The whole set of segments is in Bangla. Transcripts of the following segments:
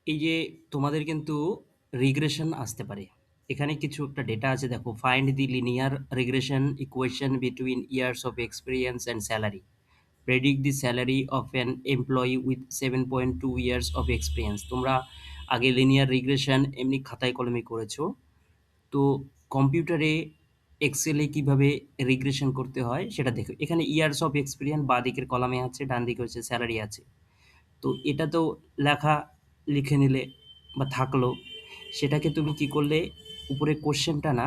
এই যে তোমাদের কিন্তু রিগ্রেশন আসতে পারে। এখানে কিছু একটা ডেটা আছে, দেখো, find the linear regression equation between years of experience and salary, predict the salary of an employee with 7.2 years of experience. তোমরা আগে লিনিয়ার রিগ্রেশন এমনি খাতায় কলমে করেছো, তো কম্পিউটারে এক্সেলে কিভাবে রিগ্রেশন করতে হয় সেটা দেখো। এখানে ইয়ার্স অফ এক্সপিরিয়েন্স বাঁ দিকের কলামে আছে, ডান দিকে হচ্ছে স্যালারি আছে। তো এটা তো লেখা, লিখে নিলে বা থাকলো, সেটাকে তুমি কি করলে, উপরে কোশ্চেনটা না,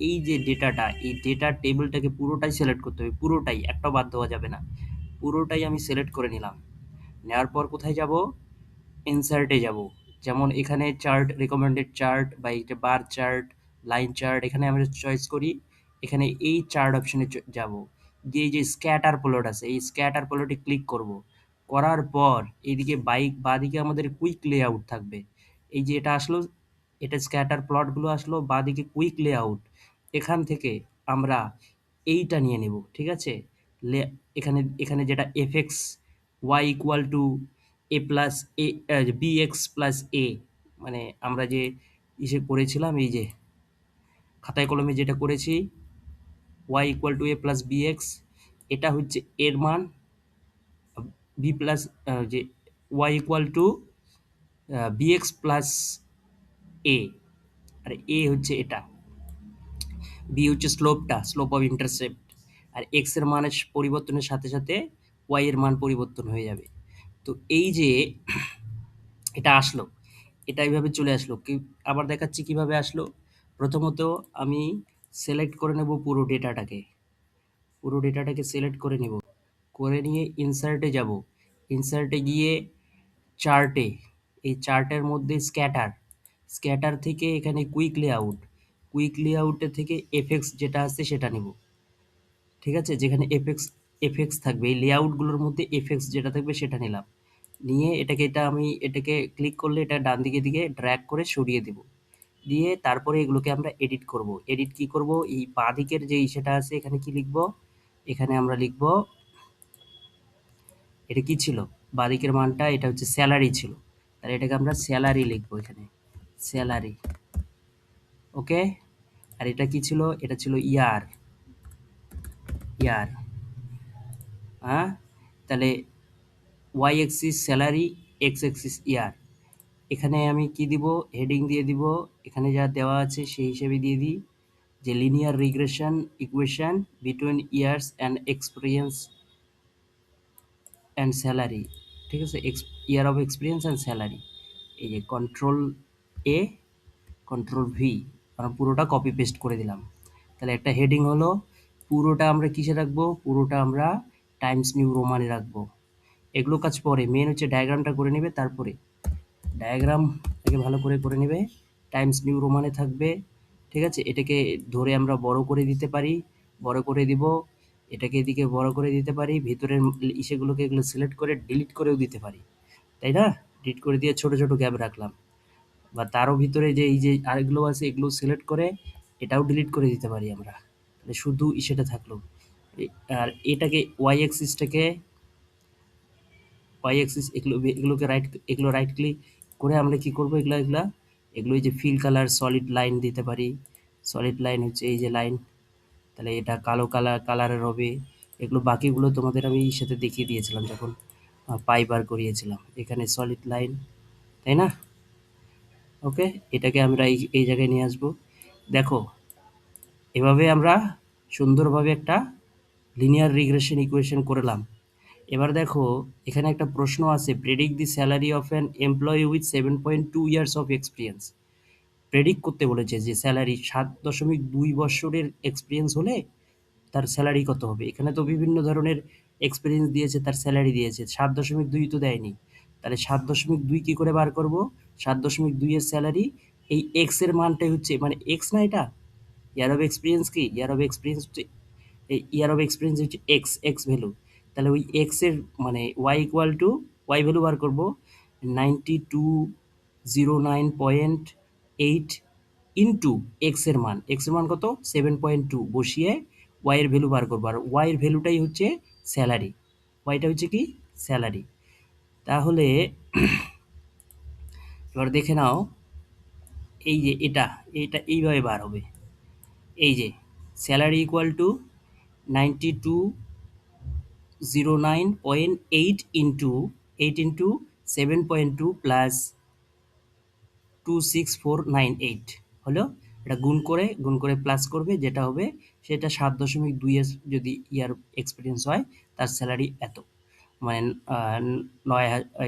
এই যে ডেটাটা, এই ডেটার টেবিলটাকে পুরোটাই সিলেক্ট করতে হবে, পুরোটাই, একটাও বাদ দেওয়া যাবে না। পুরোটাই আমি সিলেক্ট করে নিলাম। নেওয়ার পর কোথায় যাব? ইনসার্টে যাব। যেমন এখানে চার্ট, রিকমেন্ডেড চার্ট বা এইটা বার চার্ট, লাইন চার্ট, এখানে আমরা চয়েস করি। এখানে এই চার্ট অপশনে যাব, দিয়ে এই যে স্ক্যাটার প্লট আছে, এই স্ক্যাটার প্লটে ক্লিক করব। করার পর এইদিকে বাঁদিকে আমাদের কুইক লেআউট থাকবে। এই যে এটা আসলো, এটা স্ক্যাটার প্লটগুলো আসলো, বাঁদিকে কুইক লেআউট। এখান থেকে আমরা এইটা নিয়ে নেব, ঠিক আছে? লে এখানে এখানে যেটা f x y equal to a plus a, b x plus a, মানে আমরা যে ইসে করেছিলাম, এই যে খাতায় কলমে যেটা করেছি, y equal to a plus b x, এটা হচ্ছে এর মান। বি প্লাস, যে y equal to b x plus a, আর এ হচ্ছে এটা, বি হচ্ছে স্লোপটা, স্লোপ অফ ইন্টারসেপ্ট, আর এক্স এর মানের পরিবর্তনের সাথে সাথে ওয়াই এর মান পরিবর্তন হয়ে যাবে। তো এই যে এটা আসলো, এটা এইভাবে চলে আসলো কি, আবার দেখাচ্ছি কিভাবে আসলো। প্রথমত আমি সিলেক্ট করে নেব পুরো ডেটাটাকে, পুরো ডেটাটাকে সিলেক্ট করে নেব, করে নিয়ে ইনসার্টে যাব। ইনসার্টে গিয়ে চার্টে, এই চার্টের মধ্যে স্ক্যাটার, স্ক্যাটার থেকে এখানে কুইক লেআউট, কুইক লেআউটে থেকে এফএক্স যেটা আছে সেটা নেব, ঠিক আছে? যেখানে এফএক্স এফএক্স থাকবে, এই লেআউটগুলোর মধ্যে এফএক্স যেটা থাকবে সেটা নিলাম। নিয়ে এটাকে, এটা আমি এটাকে ক্লিক করলে এটা ডান দিকে দিকে ড্র্যাগ করে সরিয়ে দেব। দিয়ে তারপরে এগুলোকে আমরা এডিট করব। এডিট কি করব? এই বাঁ দিকের যে সেটা আছে, এখানে কি লিখব? এখানে আমরা লিখব, এটা কি ছিল? বাঁ দিকের মানটা এটা হচ্ছে স্যালারি ছিল, তাহলে এটাকে আমরা স্যালারি লিখবো এখানে, স্যালারি। ওকে। আর এটা কি ছিল? এটা ছিল ইয়ার, ইয়ার। হ্যাঁ, তাহলে y axis salary, x axis year. এখানে আমি কি দিব? হেডিং দিয়ে দিব, এখানে যা দেওয়া আছে সেই হিসেবে দিয়ে দিই, যে linear regression equation between years and experience and salary, ঠিক আছে? ইয়ার অফ এক্সপিরিয়েন্স অ্যান্ড স্যালারি। এই যে কন্ট্রোল এ, কন্ট্রোল ভি, আমরা পুরোটা কপি পেস্ট করে দিলাম। তাহলে একটা হেডিং হলো। পুরোটা আমরা কিসে রাখবো? পুরোটা আমরা টাইমস নিউ রোমানে রাখবো। এগুলো কাজ পরে, মেন হচ্ছে ডায়াগ্রামটা করে নেবে, তারপরে ডায়াগ্রাম আগে ভালো করে করে নেবে। টাইমস নিউ রোমানে থাকবে, ঠিক আছে? এটাকে ধরে আমরা বড় করে দিতে পারি, বড় করে দিব। এটাকে এদিকে বড় করে দিতে পারি, ভিতরের ইসেগুলোকে এগুলো সিলেক্ট করে ডিলিট করেও দিতে পারি, তাই না? ডিলিট করে দিয়ে ছোট ছোট গ্যাপ রাখলাম। বা তারও ভিতরে যে এই যে আরেকগুলো আছে এগুলো সিলেক্ট করে এটাও ডিলিট করে দিতে পারি আমরা, তাহলে শুধু ইসেটা থাকলো। আর এটাকে ওয়াই অ্যাক্সিসটাকে, ওয়াই অ্যাক্সিস, এগুলোকে রাইট, এগুলো রাইট ক্লিক করে আমরা কি করব, এগুলো এই যে ফিল কালার সলিড লাইন দিতে পারি। সলিড লাইন হচ্ছে এই যে লাইন, তাহলে এটা কালো কালারের হবে। এগুলো বাকিগুলো তোমাদের আমি সাথে দেখিয়ে দিয়েছিলাম যখন পাই বার করিয়েছিলাম, এখানে সলিড লাইন, তাই না? ওকে, এটাকে আমরা এই জায়গায় নিয়ে আসবো। দেখো, এভাবে আমরা সুন্দরভাবে একটা লিনিয়ার রিগ্রেশন ইকুয়েশন করলাম। এবার দেখো, এখানে একটা প্রশ্ন আছে, predict the salary of an employee with 7.2 years of experience. Predict করতে বলেছে যে স্যালারি 7.2 বছরের এক্সপিরিয়েন্স হলে তার স্যালারি কত হবে। এখানে তো বিভিন্ন ধরনের এক্সপিরিয়েন্স দিয়েছে, তার স্যালারি দিয়েছে, 7.2 তো দেয়নি। তাহলে 7.2 কি করে বার করব? 7.2 এর স্যালারি, এই এক্স এর মানটাই হচ্ছে, মানে এক্স না এটা, ইয়ার অফ এক্সপিরিয়েন্স কি, ইয়ার অফ এক্সপিরিয়েন্স হচ্ছে, এই ইয়ার অফ এক্সপিরিয়েন্স হচ্ছে এক্স, এক্স ভ্যালু। তাহলে ওই এক্স এর মানে y equal to, y value বার করবো 9209.8 ইন্টু এক্স এর মান, এক্স এর মান কত? 7.2 বসিয়ে ওয়াই এর ভ্যালু বার করবো, আর ওয়াই এর ভ্যালুটাই হচ্ছে স্যালারি, ওয়াইটা হচ্ছে কি স্যালারি। তাহলে এবার দেখে নাও, এই যে এটা, এইভাবে বার হবে। এই যে salary equal to 9209.8 into 7.2 plus 26498 হলো। এটা গুণ করে প্লাস করবে, যেটা হবে সেটা 7.2 এর যদি ইয়ার এক্সপিরিয়েন্স হয় তার স্যালারি এত, মানে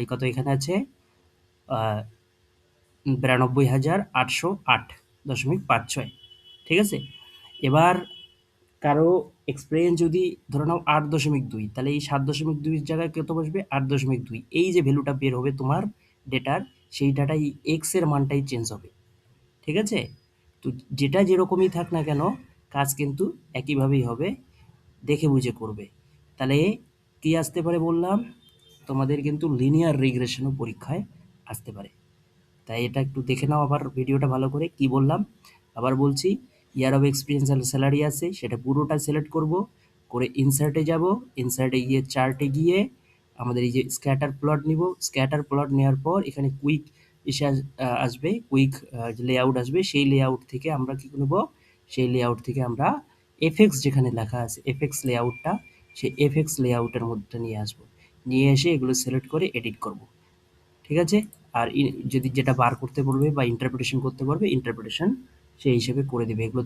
এই কত এখানে আছে, 92,808.56। ঠিক আছে। এবার কারো এক্সপিরিয়েন্স যদি ধরে নাও 8.2, তাহলে এই 7.2 জায়গায় কত বসবে, 8.2। এই যে ভ্যালুটা বের হবে তোমার ডেটার, সেই ডাটাই এক্স এর মানটাই চেঞ্জ হবে। ঠিক আছে। তো যেটা যেরকমই থাক না কেন, কাজ কিন্তু একইভাবেই হবে, দেখে বুঝে করবে। তাহলে কি আসতে পারে বললাম, তোমাদের কিন্তু লিনিয়ার রিগ্রেশনও পরীক্ষায় আসতে পারে। তাই এটা একটু দেখে নাও আবার ভিডিওটা ভালো করে। কি বললাম আবার বলছি, ইয়ার অফ এক্সপিরিয়েন্স আর স্যালারি আছে, সেটা পুরোটা সিলেক্ট করব, করে ইনসার্টে যাব, ইনসার্টে গিয়ে চার্টে গিয়ে আমাদের এই যে স্ক্যাটার প্লট নিব, স্ক্যাটার প্লট নেওয়ার পর এখানে কুইক এসে আসবে, কুইক লেআউট আসবে, সেই লেআউট থেকে আমরা কী নেব, সেই লেআউট থেকে আমরা এফএক্স যেখানে লেখা আছে এফএক্স লেআউটটা, সেই এফএক্স লেআউটের মধ্যে নিয়ে আসবো, নিয়ে এসে এগুলো সিলেক্ট করে এডিট করব। ঠিক আছে। আর যদি যেটা বার করতে বলবে বা ইন্টারপ্রিটেশন করতে পারবে, ইন্টারপ্রিটেশন সেই হিসেবে করে দেবে। এগুলো